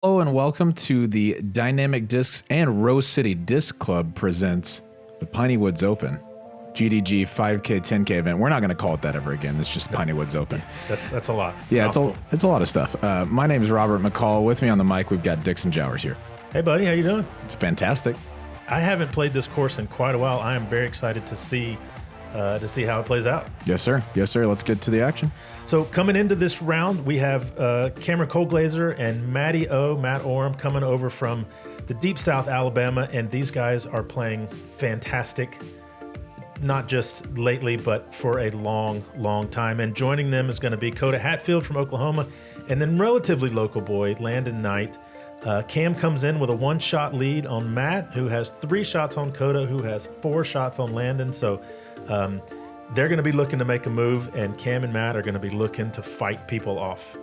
Hello and welcome to the Dynamic Discs and Rose City Disc Club presents the Pineywoods Open, GDG 5K 10K event. We're not going to call it that ever again. It's just Pineywoods Open. That's a lot. It's a lot of stuff. My name is Robert McCall. With me on the mic, we've got Dixon Jowers here. Hey, buddy, how you doing? It's fantastic. I haven't played this course in quite a while. I am very excited to see how it plays out. Yes, sir. Yes, sir. Let's get to the action. So coming into this round, we have Cameron Colglazier and Matt Orum coming over from the deep South Alabama, and these guys are playing fantastic, not just lately, but for a long, long time. And joining them is going to be Coda Hatfield from Oklahoma, and then relatively local boy, Landon Knight. Cam comes in with a one-shot lead on Matt, who has 3 shots on Coda, who has 4 shots on Landon. So they're going to be looking to make a move, and Cam and Matt are going to be looking to fight people off.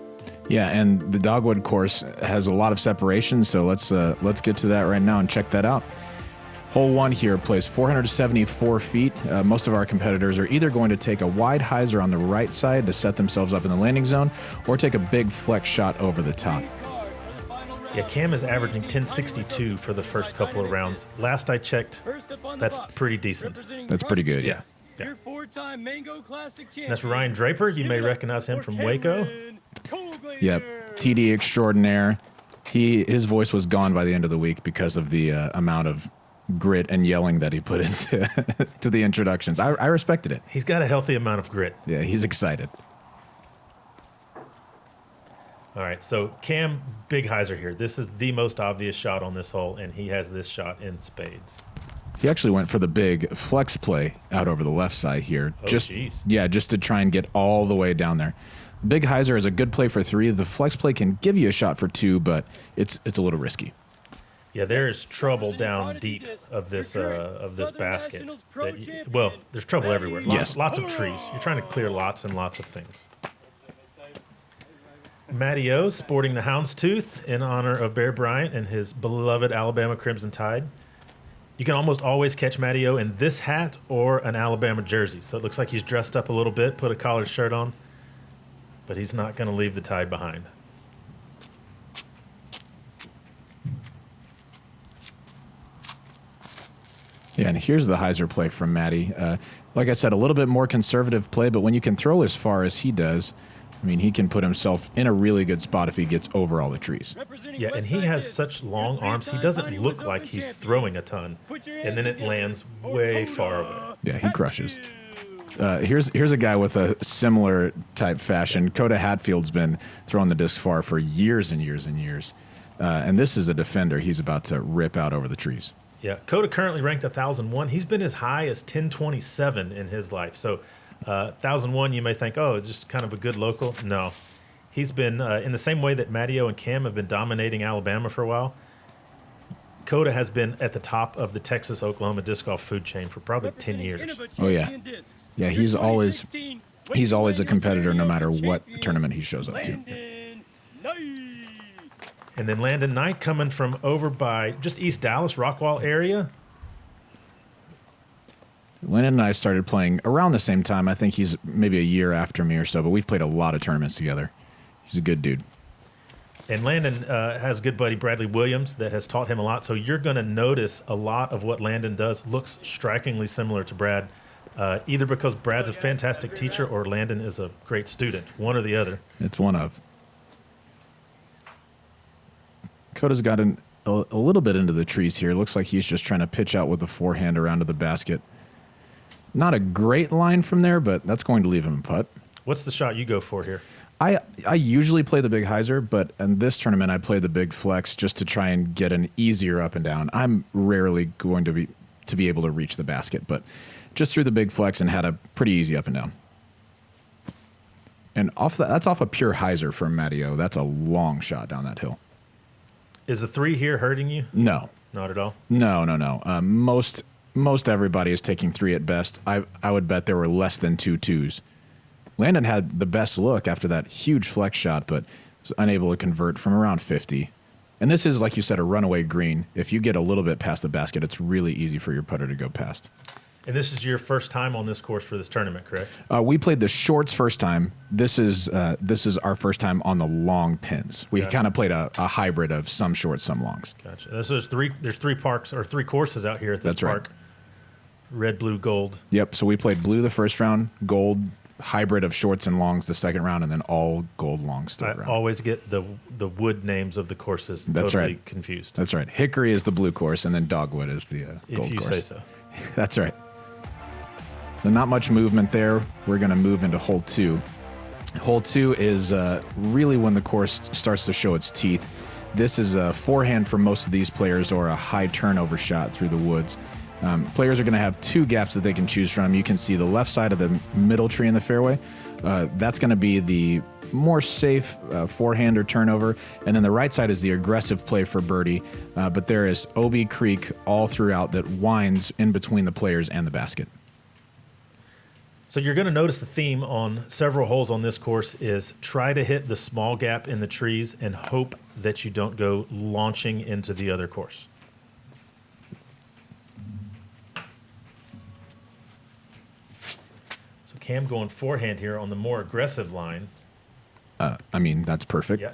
Yeah, and the Dogwood course has a lot of separation, so let's get to that right now and check that out. Hole 1 here plays 474 feet. Most of our competitors are either going to take a wide hyzer on the right side to set themselves up in the landing zone, or take a big flex shot over the top. Yeah, Cam is averaging 1062 for the first couple of rounds. Last I checked, that's pretty decent. That's pretty good, yeah. Yeah. That's Ryan Draper. You may recognize him from Waco. Yep, TD extraordinaire. His voice was gone by the end of the week because of the amount of grit and yelling that he put into to the introductions. I respected it. He's got a healthy amount of grit. Yeah, he's excited. All right, so Cam, big hyzer here. This is the most obvious shot on this hole, and he has this shot in spades. He actually went for the big flex play out over the left side here. Oh, jeez. Yeah, just to try and get all the way down there. Big hyzer is a good play for 3. The flex play can give you a shot for 2, but it's a little risky. Yeah, there is trouble down deep of this basket. There's trouble everywhere. Lots of trees. You're trying to clear lots and lots of things. Matty O sporting the houndstooth in honor of Bear Bryant and his beloved Alabama Crimson Tide. You can almost always catch Matty O in this hat or an Alabama jersey. So it looks like he's dressed up a little bit, put a collared shirt on, but he's not going to leave the Tide behind. Yeah, and here's the hyzer play from Matty. Like I said, a little bit more conservative play, but when you can throw as far as he does, I mean, he can put himself in a really good spot if he gets over all the trees. Yeah, and he has such long arms. He doesn't look like he's throwing a ton, and then it lands way far away. Yeah, he crushes. Here's a guy with a similar type fashion. Coda Hatfield's been throwing the disc far for years and years and years. And this is a defender he's about to rip out over the trees. Yeah, Coda currently ranked 1,001. He's been as high as 1027 in his life. So 1,001, you may think, oh, it's just kind of a good local. No. He's been, in the same way that Matteo and Cam have been dominating Alabama for a while, Coda has been at the top of the Texas-Oklahoma disc golf food chain for probably 10 years. Oh, yeah. Yeah, he's always a competitor no matter what tournament he shows up to. And then Landon Knight coming from over by just East Dallas, Rockwall area. Landon and I started playing around the same time. I think he's maybe a year after me or so, but we've played a lot of tournaments together. He's a good dude. And Landon has a good buddy, Bradley Williams, that has taught him a lot. So you're going to notice a lot of what Landon does looks strikingly similar to Brad, either because Brad's a fantastic teacher or Landon is a great student, one or the other. It's one of. Coda's gotten a little bit into the trees here. Looks like he's just trying to pitch out with the forehand around to the basket. Not a great line from there, but that's going to leave him a putt. What's the shot you go for here? I usually play the big hyzer, but in this tournament I play the big flex just to try and get an easier up and down. I'm rarely going to be able to reach the basket, but just threw the big flex and had a pretty easy up and down. And that's off a pure hyzer from Matteo. That's a long shot down that hill. Is the 3 here hurting you? No. Not at all? No. Most everybody is taking 3 at best. I would bet there were less than 2 2s. Landon had the best look after that huge flex shot, but was unable to convert from around 50. And this is, like you said, a runaway green. If you get a little bit past the basket, it's really easy for your putter to go past. And this is your first time on this course for this tournament, correct? We played the shorts first time. This is our first time on the long pins. We kind of played a hybrid of some shorts, some longs. Gotcha. So there's three parks or three courses out here at this park. Right. Red, blue, gold. Yep. So we played blue the first round, gold hybrid of shorts and longs the second round, and then all gold longs third round. I always get the wood names of the courses totally confused. That's right. Hickory is the blue course, and then dogwood is the gold course. If you say so. That's right. So not much movement there. We're going to move into hole 2. Hole 2 is really when the course starts to show its teeth. This is a forehand for most of these players or a high turnover shot through the woods. Players are going to have 2 gaps that they can choose from. You can see the left side of the middle tree in the fairway. That's going to be the more safe forehand or turnover. And then the right side is the aggressive play for birdie. But there is OB Creek all throughout that winds in between the players and the basket. So you're going to notice the theme on several holes on this course is try to hit the small gap in the trees and hope that you don't go launching into the other course. So Cam going forehand here on the more aggressive line. I mean, that's perfect. Yeah.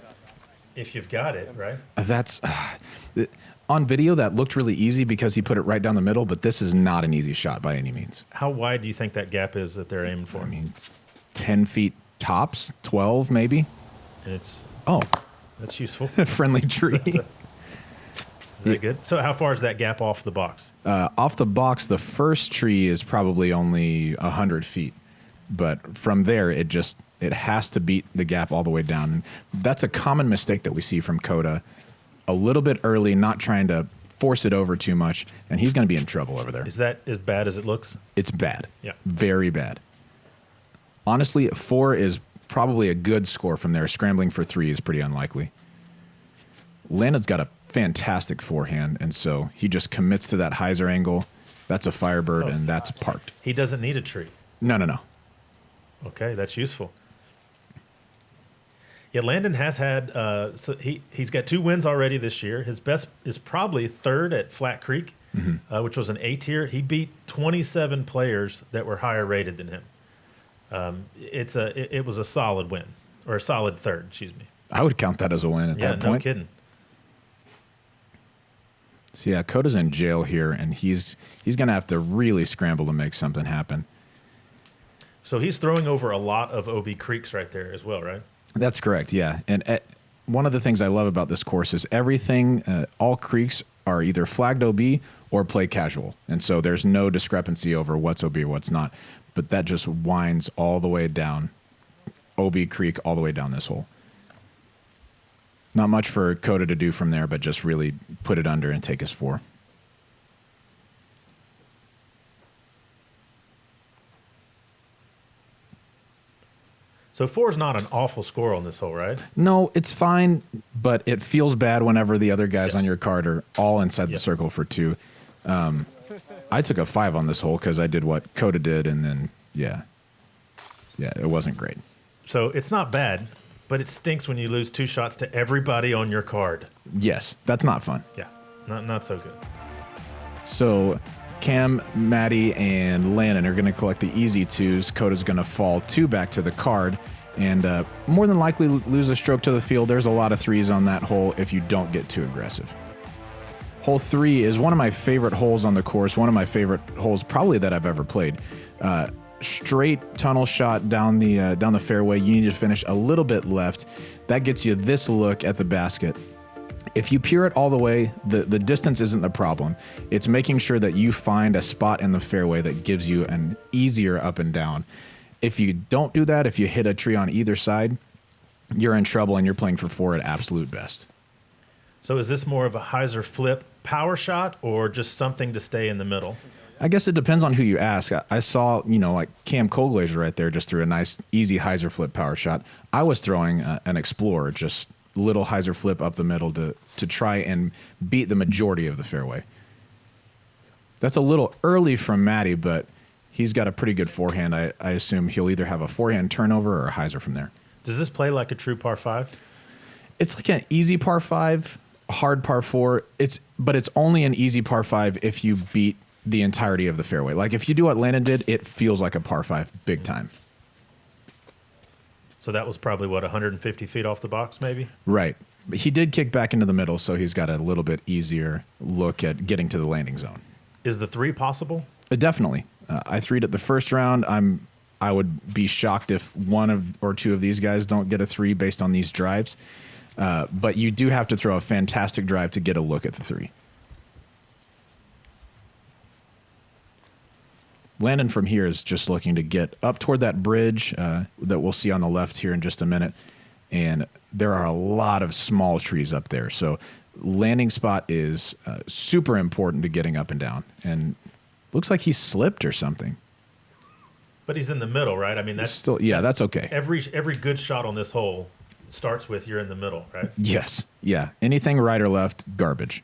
If you've got it, right? That's on video that looked really easy because he put it right down the middle, but this is not an easy shot by any means. How wide do you think that gap is that they're aiming for? I mean, 10 feet tops, 12 maybe. And it's that's useful. Friendly tree. Is that good? So how far is that gap off the box? Off the box, the first tree is probably only 100 feet. But from there, it has to beat the gap all the way down. And that's a common mistake that we see from Coda. A little bit early, not trying to force it over too much, and he's going to be in trouble over there. Is that as bad as it looks? It's bad. Yeah. Very bad. Honestly, 4 is probably a good score from there. Scrambling for 3 is pretty unlikely. Landon's got a fantastic forehand, and so he just commits to that hyzer angle. That's a Firebird, and that's parked. He doesn't need a tree. No. Okay, that's useful. Yeah, Landon has had so he's got 2 wins already this year. His best is probably 3rd at Flat Creek, which was an A tier. He beat 27 players that were higher rated than him. It was a solid win, or a solid 3rd, excuse me. I would count that as a win at that point. Yeah, no kidding. So yeah, Coda's in jail here, and he's going to have to really scramble to make something happen. So he's throwing over a lot of OB Creeks right there as well, right? That's correct, yeah. And one of the things I love about this course is everything, all creeks are either flagged OB or play casual. And so there's no discrepancy over what's OB or what's not. But that just winds all the way down, OB Creek all the way down this hole. Not much for Coda to do from there, but just really put it under and take his 4. So 4 is not an awful score on this hole, right? No, it's fine, but it feels bad whenever the other guys on your card are all inside the circle for 2. I took a 5 on this hole because I did what Coda did, and then, yeah, it wasn't great. So it's not bad, but it stinks when you lose 2 shots to everybody on your card. Yes, that's not fun. Yeah, not so good. So Cam, Maddie, and Landon are going to collect the easy 2s. Coda's going to fall 2 back to the card and more than likely lose a stroke to the field. There's a lot of 3s on that hole if you don't get too aggressive. Hole 3 is one of my favorite holes on the course, one of my favorite holes probably that I've ever played. Straight tunnel shot down the fairway. You need to finish a little bit left. That gets you this look at the basket. If you pure it all the way, the distance isn't the problem. It's making sure that you find a spot in the fairway that gives you an easier up and down. If you don't do that, if you hit a tree on either side, you're in trouble and you're playing for 4 at absolute best. So is this more of a hyzer flip power shot or just something to stay in the middle? I guess it depends on who you ask. I saw, like Cam Colglazier right there just threw a nice, easy hyzer flip power shot. I was throwing an Explorer, just little hyzer flip up the middle to try and beat the majority of the fairway. That's a little early from Matty, but he's got a pretty good forehand. I assume he'll either have a forehand turnover or a hyzer from there. Does this play like a true par 5? It's like an easy par 5, hard par 4. But it's only an easy par 5 if you beat the entirety of the fairway. Like if you do what Landon did, it feels like a par 5 big time. So that was probably, what, 150 feet off the box maybe? Right. But he did kick back into the middle, so he's got a little bit easier look at getting to the landing zone. Is the 3 possible? Definitely. I 3'd it the first round. I would be shocked if one or two of these guys don't get a 3 based on these drives. But you do have to throw a fantastic drive to get a look at the 3. Landon from here is just looking to get up toward that bridge that we'll see on the left here in just a minute. And there are a lot of small trees up there. So landing spot is super important to getting up and down. And looks like he slipped or something. But he's in the middle, right? I mean, that's still, yeah, that's okay. Every good shot on this hole starts with you're in the middle, right? Yes. Yeah. Anything right or left, garbage.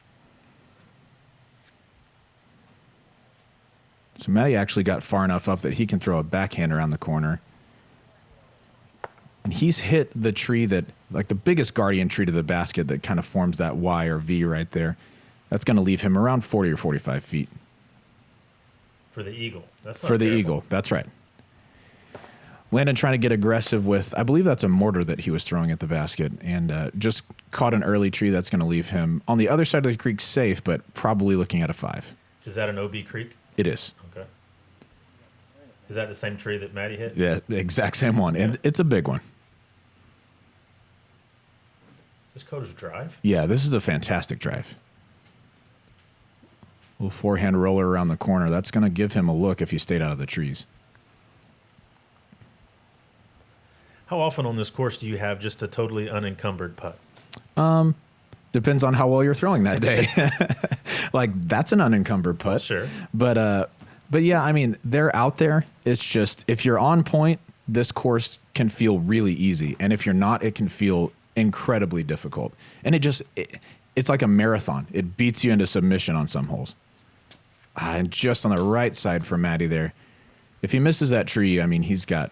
So Matty actually got far enough up that he can throw a backhand around the corner. And he's hit the tree that, like the biggest guardian tree to the basket that kind of forms that Y or V right there. That's going to leave him around 40 or 45 feet. For the eagle. That's not For the terrible. eagle. That's right. Landon trying to get aggressive with, I believe that's a mortar that he was throwing at the basket, and just caught an early tree that's going to leave him on the other side of the creek safe, but probably looking at a 5. Is that an OB creek? It is. Okay. Is that the same tree that Matty hit? Yeah, the exact same one. And it's a big one. Is this Coda's drive? Yeah, this is a fantastic drive. Little forehand roller around the corner. That's going to give him a look if he stayed out of the trees. How often on this course do you have just a totally unencumbered putt? Depends on how well you're throwing that day. Like, that's an unencumbered putt. Sure. But yeah, I mean, they're out there. It's just, if you're on point, this course can feel really easy. And if you're not, it can feel incredibly difficult. And it's like a marathon. It beats you into submission on some holes. And just on the right side for Matty there. If he misses that tree, I mean, he's got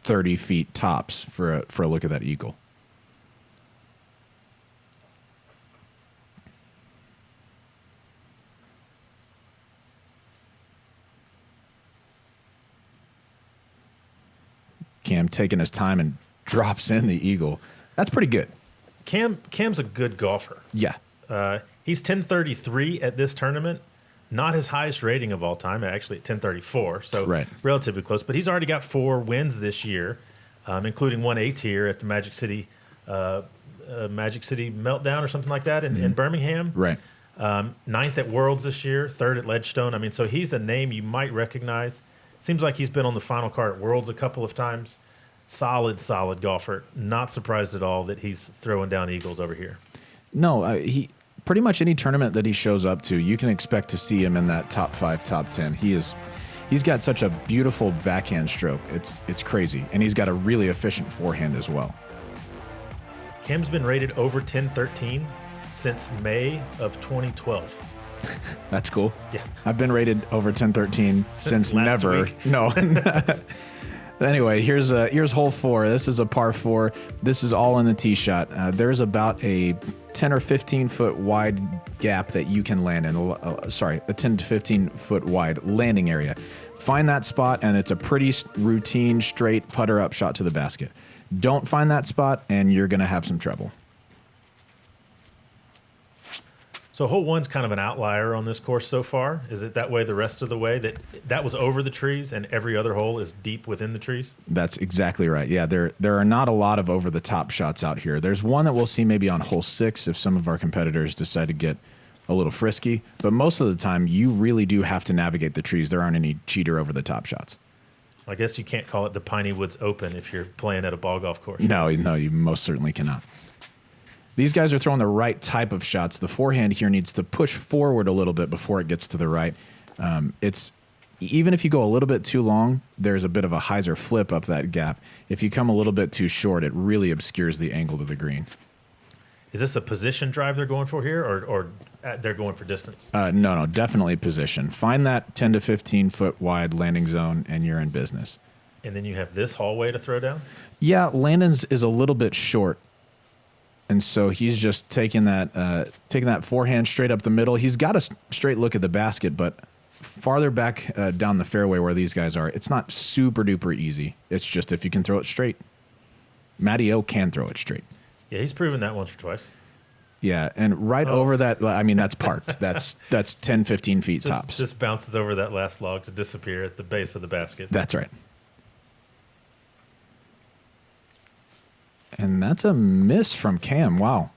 30 feet tops for a look at that eagle. Cam taking his time and drops in the eagle. That's pretty good. Cam's a good golfer. Yeah. He's 1033 at this tournament. Not his highest rating of all time, actually at 1034, so Right. relatively close. But he's already got 4 wins this year, including one A-tier at the Magic City Meltdown or something like that in Birmingham. Right. 9th at Worlds this year, 3rd at Ledgestone. I mean, so he's a name you might recognize. Seems like he's been on the final card at Worlds a couple of times. Solid golfer. Not surprised at all that he's throwing down eagles over here. No, he pretty much any tournament that he shows up to, you can expect to see him in that top 5, top 10. He's got such a beautiful backhand stroke. It's crazy, and he's got a really efficient forehand as well. Cam's been rated over 1013 since May of 2012. That's cool. Yeah. I've been rated over 1013 since last never. week. No. Anyway, here's hole 4. This is a par 4. This is all in the tee shot. There's about a 10 or 15 foot wide gap that you can land in. A 10 to 15 foot wide landing area. Find that spot, and it's a pretty routine, straight putter up shot to the basket. Don't find that spot, and you're going to have some trouble. So hole 1's kind of an outlier on this course so far. Is it that way the rest of the way? That was over the trees and every other hole is deep within the trees? That's exactly right. Yeah, there are not a lot of over-the-top shots out here. There's one that we'll see maybe on hole 6 if some of our competitors decide to get a little frisky. But most of the time, you really do have to navigate the trees. There aren't any cheater over-the-top shots. I guess you can't call it the Pineywoods Open if you're playing at a ball golf course. No, you most certainly cannot. These guys are throwing the right type of shots. The forehand here needs to push forward a little bit before it gets to the right. It's even if you go a little bit too long, there's a bit of a hyzer flip up that gap. If you come a little bit too short, it really obscures the angle to the green. Is this a position drive they're going for here, or they're going for distance? No, definitely position. Find that 10 to 15 foot wide landing zone, and you're in business. And then you have this hallway to throw down? Yeah, Landon's is a little bit short. And so he's just taking that forehand straight up the middle. He's got a straight look at the basket, but farther back down the fairway where these guys are, it's not super duper easy. It's just if you can throw it straight. Matty O can throw it straight. Yeah, he's proven that once or twice. Yeah, and right over that, I mean, that's parked. That's 10, 15 feet tops. Just bounces over that last log to disappear at the base of the basket. That's right. And that's a miss from Cam. Wow.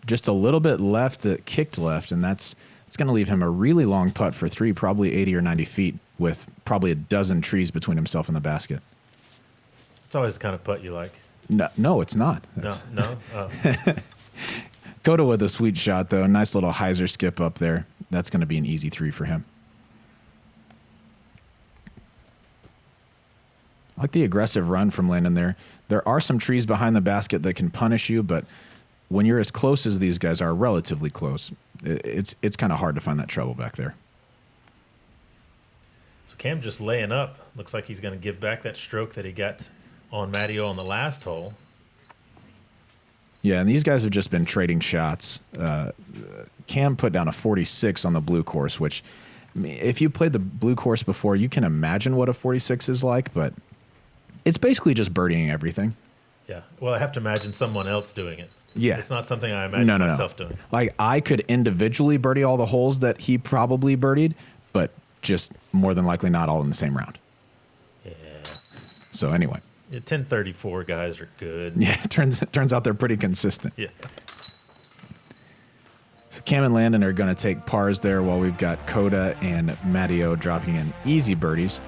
Just a little bit left that kicked left, and it's going to leave him a really long putt for 3, probably 80 or 90 feet with probably a dozen trees between himself and the basket. It's always the kind of putt you like. No, it's not. No? Oh. Coda with a sweet shot, though. Nice little hyzer skip up there. That's going to be an easy 3 for him. I like the aggressive run from Landon there. There are some trees behind the basket that can punish you, but when you're as close as these guys are, relatively close, it's kind of hard to find that trouble back there. So Cam just laying up. Looks like he's going to give back that stroke that he got on Matty O on the last hole. Yeah, and these guys have just been trading shots. Cam put down a 46 on the blue course, which, if you played the blue course before, you can imagine what a 46 is like, but it's basically just birdieing everything. Yeah. Well, I have to imagine someone else doing it. Yeah. It's not something I imagine myself doing. Like, I could individually birdie all the holes that he probably birdied, but just more than likely not all in the same round. Yeah. So anyway. Yeah, 1034 guys are good. Yeah, it turns out they're pretty consistent. Yeah. So Cam and Landon are going to take pars there while we've got Coda and Matty O dropping in easy birdies,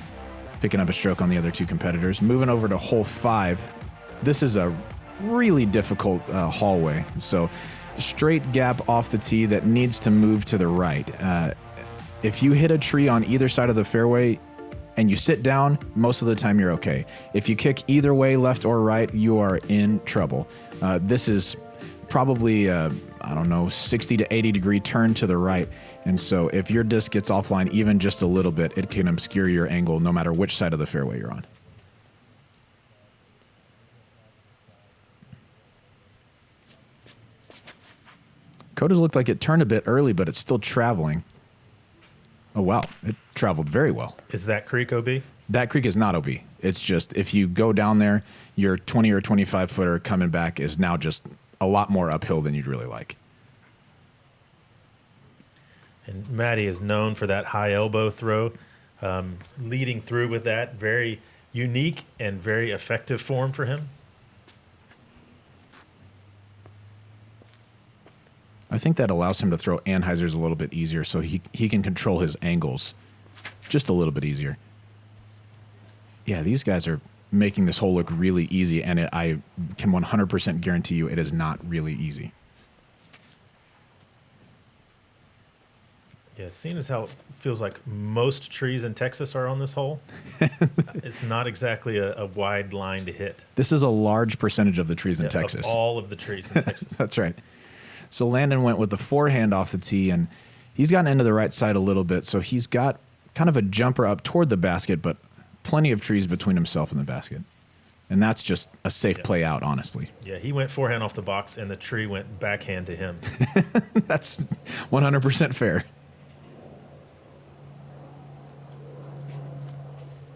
picking up a stroke on the other 2 competitors. Moving over to hole 5. This is a really difficult hallway. So straight gap off the tee that needs to move to the right. If you hit a tree on either side of the fairway and you sit down, most of the time you're okay. If you kick either way, left or right, you are in trouble. This is probably, 60 to 80 degree turn to the right. And so if your disc gets offline even just a little bit, it can obscure your angle no matter which side of the fairway you're on. Coda's looked like it turned a bit early, but it's still traveling. Oh, wow. It traveled very well. Is that creek OB? That creek is not OB. It's just if you go down there, your 20 or 25 footer coming back is now just a lot more uphill than you'd really like. And Matty is known for that high elbow throw. Leading through with that, very unique and very effective form for him. I think that allows him to throw anhyzers a little bit easier so he can control his angles just a little bit easier. Yeah, these guys are making this hole look really easy, and I can 100% guarantee you it is not really easy. Yeah, seeing as how it feels like most trees in Texas are on this hole, it's not exactly a wide line to hit. This is a large percentage of the trees in Texas. Of all of the trees in Texas. That's right. So Landon went with the forehand off the tee, and he's gotten into the right side a little bit, so he's got kind of a jumper up toward the basket, but plenty of trees between himself and the basket. And that's just a safe play out, honestly. Yeah, he went forehand off the box, and the tree went backhand to him. That's 100% fair.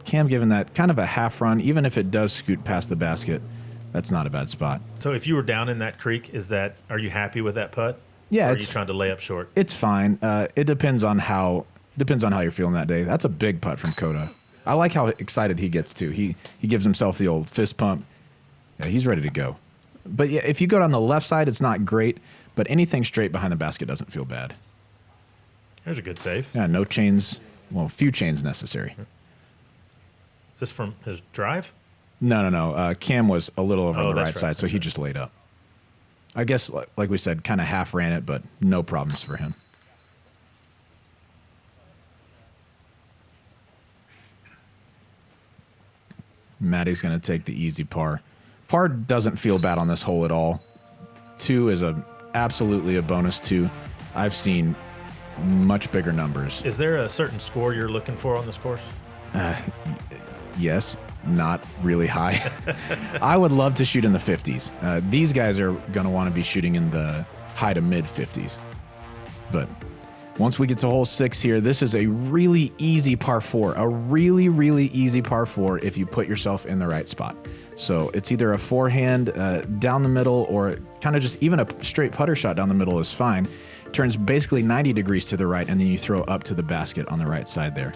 Cam giving that kind of a half run, even if it does scoot past the basket. That's not a bad spot. So if you were down in that creek, are you happy with that putt? Yeah, or are you trying to lay up short? It's fine. It depends on how you're feeling that day. That's a big putt from Coda. I like how excited he gets too. He gives himself the old fist pump. Yeah, he's ready to go. But yeah, if you go down the left side, it's not great. But anything straight behind the basket doesn't feel bad. There's a good save. Yeah, no chains. Well, few chains necessary. Is this from his drive? No. Cam was a little over on the right side, so That's he right. just laid up. I guess, like we said, kind of half ran it, but no problems for him. Matty's going to take the easy par. Par doesn't feel bad on this hole at all. 2 is absolutely a bonus 2. I've seen much bigger numbers. Is there a certain score you're looking for on this course? Yes, not really high. I would love to shoot in the 50s. These guys are going to want to be shooting in the high to mid 50s. But Once we get to hole 6 here, this is a really easy par 4. A really, really easy par 4 if you put yourself in the right spot. So it's either a forehand down the middle or kind of just even a straight putter shot down the middle is fine. Turns basically 90 degrees to the right, and then you throw up to the basket on the right side there.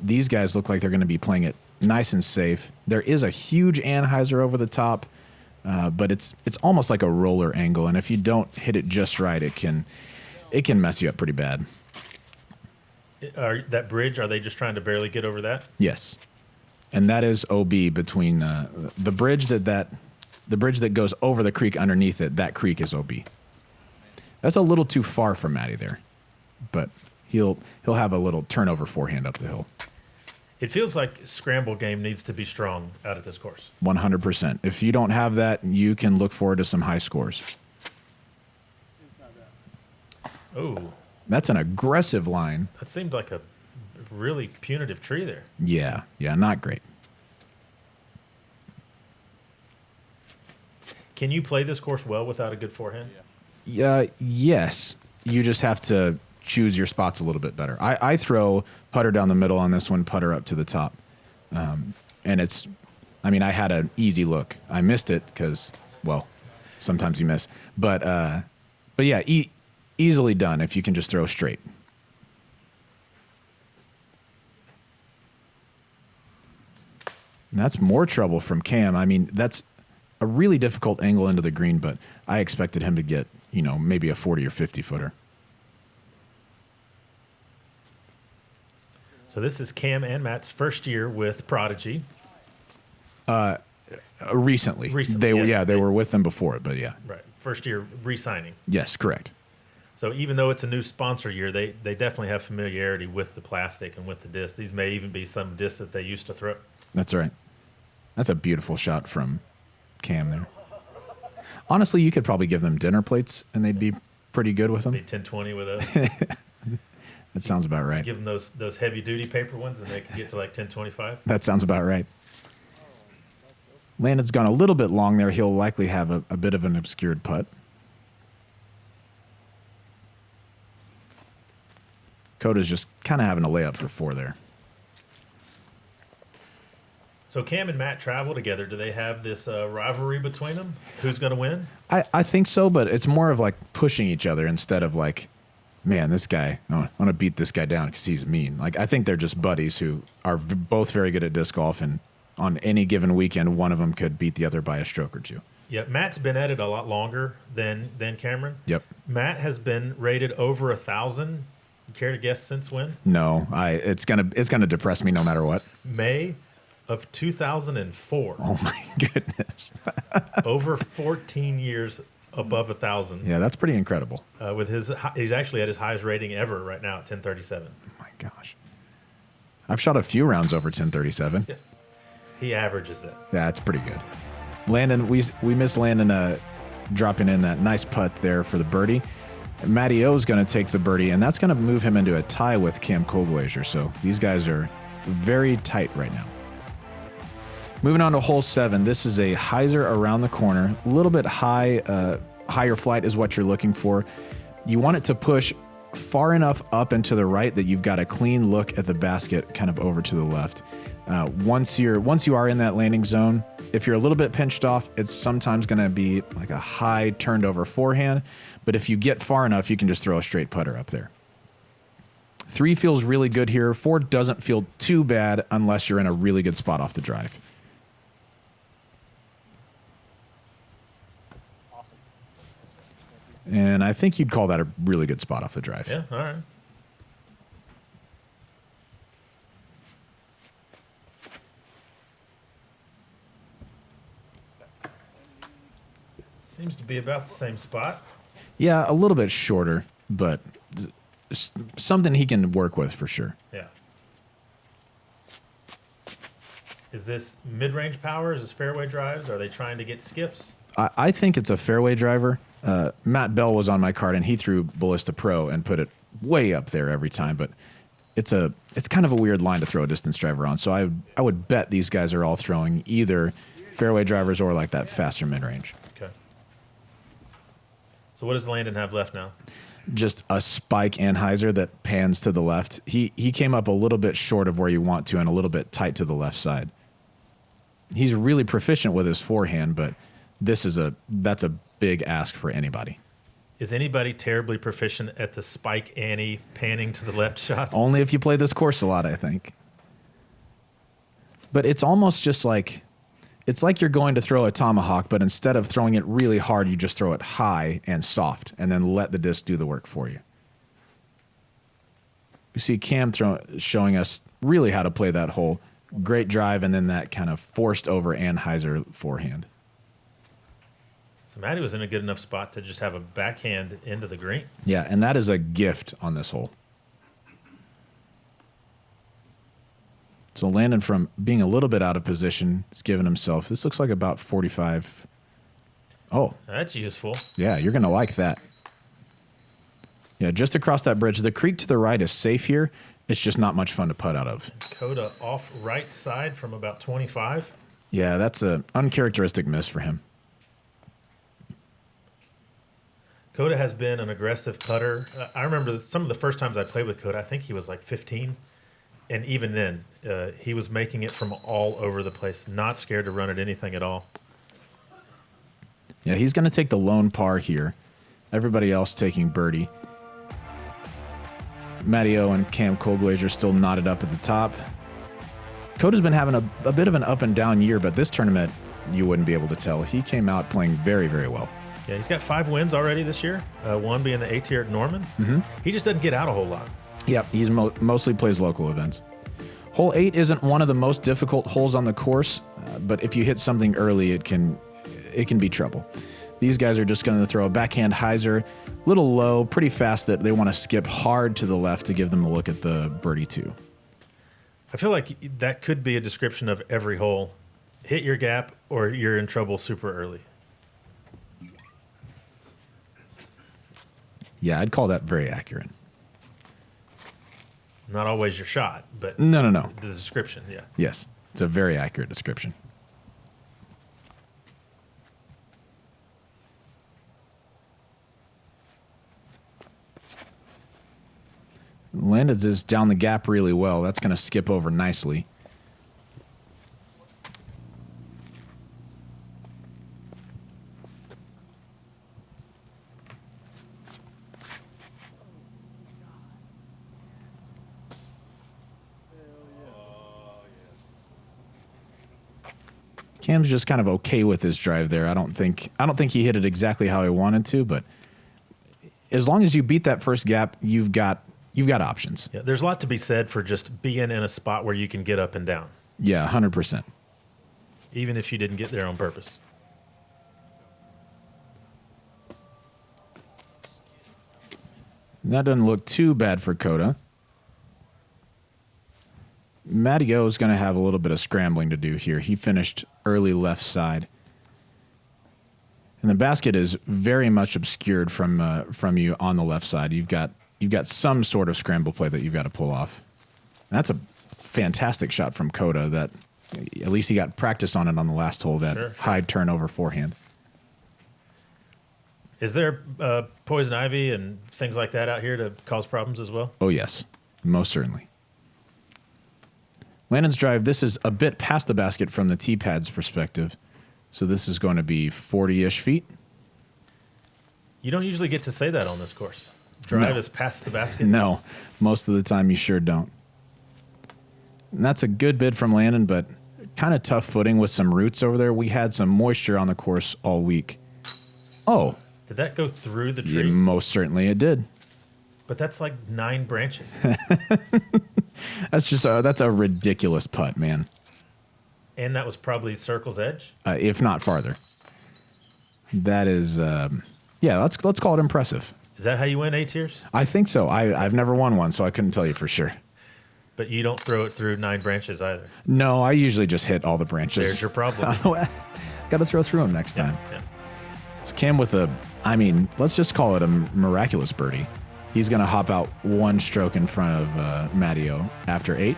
These guys look like they're going to be playing it nice and safe. There is a huge anhyzer over the top, but it's almost like a roller angle, and if you don't hit it just right, it can mess you up pretty bad. That bridge, are they just trying to barely get over that? Yes, and that is OB between the bridge the bridge that goes over the creek underneath it. That creek is OB. That's a little too far for Matty there, but he'll have a little turnover forehand up the hill. It feels like scramble game needs to be strong out at this course. 100%. If you don't have that, you can look forward to some high scores. Oh, that's an aggressive line. That seemed like a really punitive tree there. Yeah, not great. Can you play this course well without a good forehand? Yes. You just have to choose your spots a little bit better. I throw putter down the middle on this one, putter up to the top. And I had an easy look. I missed it because, well, sometimes you miss. But yeah, easily done if you can just throw straight. And that's more trouble from Cam. That's a really difficult angle into the green, but I expected him to get, maybe a 40 or 50 footer. So this is Cam and Matt's first year with Prodigy. Recently. They were with them before it, but yeah. Right. First year re-signing. Yes, correct. So even though it's a new sponsor year, they definitely have familiarity with the plastic and with the disc. These may even be some discs that they used to throw. That's right. That's a beautiful shot from Cam there. Honestly, you could probably give them dinner plates and they'd be pretty good with them. Be 10-20 with those. That sounds about right. Give them those heavy duty paper ones and they can get to like 10-25. That sounds about right. Landon's gone a little bit long there. He'll likely have a bit of an obscured putt. Coda's just kind of having a layup for 4 there. So Cam and Matt travel together. Do they have this rivalry between them? Who's going to win? I think so, but it's more of like pushing each other instead of like, man, this guy, I want to beat this guy down because he's mean. Like, I think they're just buddies who are both very good at disc golf, and on any given weekend, one of them could beat the other by a stroke or two. Yeah, Matt's been at it a lot longer than Cameron. Yep. Matt has been rated over 1,000. You care to guess since when? No, it's gonna depress me no matter what. May of 2004. Oh my goodness. Over 14 years above 1,000. Yeah, that's pretty incredible. He's actually at his highest rating ever right now at 1037. Oh my gosh. I've shot a few rounds over 1037. Yeah. He averages that. Yeah, it's pretty good. Landon, we miss Landon dropping in that nice putt there for the birdie. Matty O's going to take the birdie, and that's going to move him into a tie with Cam Colglazier. So these guys are very tight right now. Moving on to hole 7. This is a hyzer around the corner. A little bit high, higher flight is what you're looking for. You want it to push far enough up and to the right that you've got a clean look at the basket kind of over to the left. Once you are in that landing zone, if you're a little bit pinched off, it's sometimes going to be like a high turned over forehand. But if you get far enough, you can just throw a straight putter up there. 3 feels really good here. 4 doesn't feel too bad unless you're in a really good spot off the drive. And I think you'd call that a really good spot off the drive. Yeah, all right. Seems to be about the same spot. Yeah, a little bit shorter, but something he can work with for sure. Yeah. Is this mid-range power? Is this fairway drives? Are they trying to get skips? I think it's a fairway driver. Matt Bell was on my card, and he threw Ballista Pro and put it way up there every time. But it's kind of a weird line to throw a distance driver on. So I would bet these guys are all throwing either fairway drivers or like that faster mid-range. Okay. So what does Landon have left now? just a spike anhyzer that pans to the left. He came up a little bit short of where you want to and a little bit tight to the left side. He's really proficient with his forehand, but that's a big ask for anybody. Is anybody terribly proficient at the spike Annie panning to the left shot? Only if you play this course a lot, I think. But it's almost just like, it's like you're going to throw a tomahawk, but instead of throwing it really hard, you just throw it high and soft, and then let the disc do the work for you. You see Cam showing us really how to play that hole. Great drive, and then that kind of forced over anhyzer forehand. So Matty was in a good enough spot to just have a backhand into the green. Yeah, and that is a gift on this hole. So Landon, from being a little bit out of position, has given himself, this looks like about 45. Oh. That's useful. Yeah, you're going to like that. Yeah, just across that bridge. The creek to the right is safe here. It's just not much fun to putt out of. Coda off right side from about 25. Yeah, that's an uncharacteristic miss for him. Coda has been an aggressive putter. I remember some of the first times I played with Coda, I think he was like 15. And even then, he was making it from all over the place, not scared to run at anything at all. Yeah, he's going to take the lone par here. Everybody else taking birdie. Matty O and Cam Colglazier still knotted up at the top. Coda's been having a bit of an up and down year, but this tournament, you wouldn't be able to tell. He came out playing very, very well. Yeah, he's got 5 wins already this year, one being the A-tier at Norman. Mm-hmm. He just doesn't get out a whole lot. Yep, he's mostly plays local events. Hole 8 isn't one of the most difficult holes on the course, but if you hit something early, it can be trouble. These guys are just going to throw a backhand hyzer, little low, pretty fast that they want to skip hard to the left to give them a look at the birdie 2. I feel like that could be a description of every hole. Hit your gap or you're in trouble super early. Yeah, I'd call that very accurate. Not always your shot, but No. the description, yeah. Yes, it's a very accurate description. Landon's is down the gap really well. That's going to skip over nicely. Cam's just kind of okay with his drive there. I don't think he hit it exactly how he wanted to, but as long as you beat that first gap, you've got options. Yeah, there's a lot to be said for just being in a spot where you can get up and down. Yeah, 100%. Even if you didn't get there on purpose. That doesn't look too bad for Coda. Matty O is going to have a little bit of scrambling to do here. He finished early left side. And the basket is very much obscured from you on the left side. You've got some sort of scramble play that you've got to pull off. And that's a fantastic shot from Coda that at least he got practice on it on the last hole, that high turnover forehand. Is there poison ivy and things like that out here to cause problems as well? Oh, yes, most certainly. Landon's drive, this is a bit past the basket from the tee pad's perspective. So this is going to be 40-ish feet. You don't usually get to say that on this course. Drive is past the basket? No, most of the time you sure don't. And that's a good bid from Landon, but kind of tough footing with some roots over there. We had some moisture on the course all week. Oh. Did that go through the tree? Yeah, most certainly it did. But that's like 9 branches. That's a ridiculous putt, man. And that was probably circle's edge? If not farther. That is, let's call it impressive. Is that how you win A-tiers? I think so. I've never won one, so I couldn't tell you for sure. But you don't throw it through 9 branches either. No, I usually just hit all the branches. There's your problem. Got to throw through them next time. Yeah. So Cam with let's just call it a miraculous birdie. He's going to hop out one stroke in front of Matty O after 8.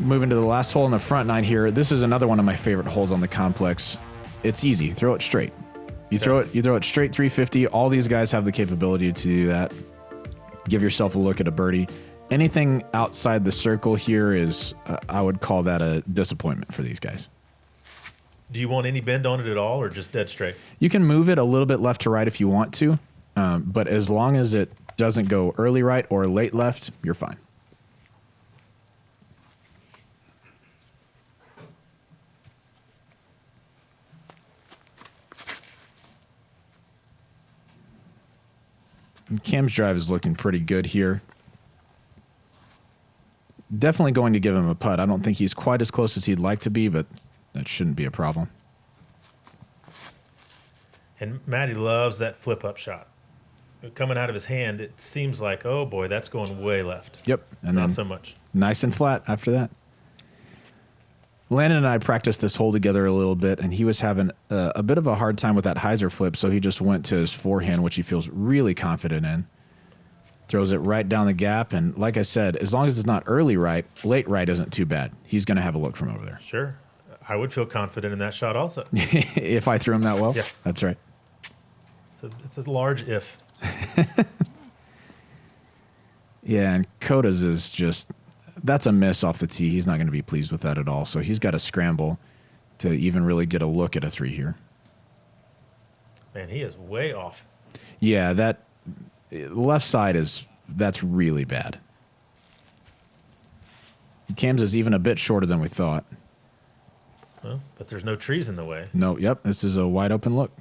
Moving to the last hole in the front 9 here. This is another one of my favorite holes on the complex. It's easy. Throw it straight. You throw it straight 350. All these guys have the capability to do that. Give yourself a look at a birdie. Anything outside the circle here is, I would call that a disappointment for these guys. Do you want any bend on it at all, or just dead straight? You can move it a little bit left to right if you want to, but as long as it doesn't go early right or late left, you're fine. And Cam's drive is looking pretty good here. Definitely going to give him a putt. I don't think he's quite as close as he'd like to be, but that shouldn't be a problem. And Matty loves that flip-up shot. Coming out of his hand, it seems like, oh boy, that's going way left. Yep. And Not then so much. Nice and flat after that. Landon and I practiced this hole together a little bit, and he was having a bit of a hard time with that hyzer flip, so he just went to his forehand, which he feels really confident in. Throws it right down the gap, and like I said, as long as it's not early right, late right isn't too bad. He's going to have a look from over there. Sure. I would feel confident in that shot also. If I threw him that well? Yeah. That's right. It's a large if. Yeah, and Coda's is just, that's a miss off the tee. He's not going to be pleased with that at all, so he's got to scramble to even really get a look at a 3 here. Man, he is way off. Yeah, that left side that's really bad. Cam's is even a bit shorter than we thought. Well, but there's no trees in the way. No, yep, this is a wide open look.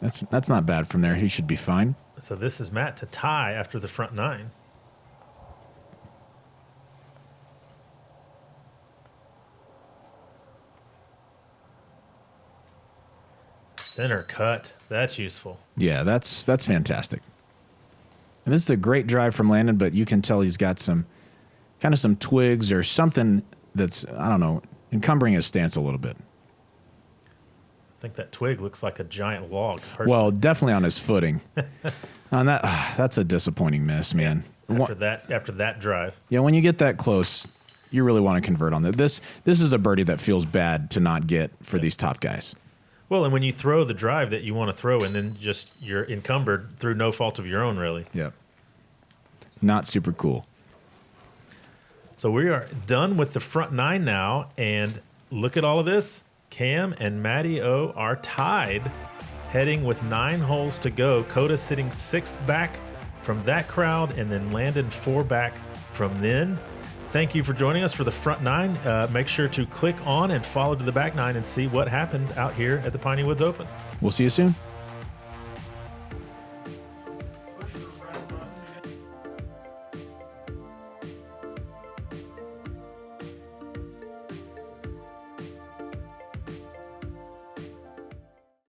That's not bad from there. He should be fine. So this is Matt to tie after the front 9. Center cut. That's useful. Yeah, that's fantastic. And this is a great drive from Landon, but you can tell he's got some twigs or something that's, I don't know, encumbering his stance a little bit. I think that twig looks like a giant log. Personally. Well, definitely on his footing. On that, that's a disappointing miss, man. After that drive. Yeah, when you get that close, you really want to convert on that. This is a birdie that feels bad to not get for these top guys. Well, and when you throw the drive that you want to throw, and then just you're encumbered through no fault of your own, really. Yep. Not super cool. So we are done with the front 9 now, and look at all of this. Cam and Matty O are tied, heading with 9 holes to go. Coda sitting 6 back from that crowd, and then Landon 4 back from then. Thank you for joining us for the front 9. Make sure to click on and follow to the back 9 and see what happens out here at the Pineywoods Open. We'll see you soon.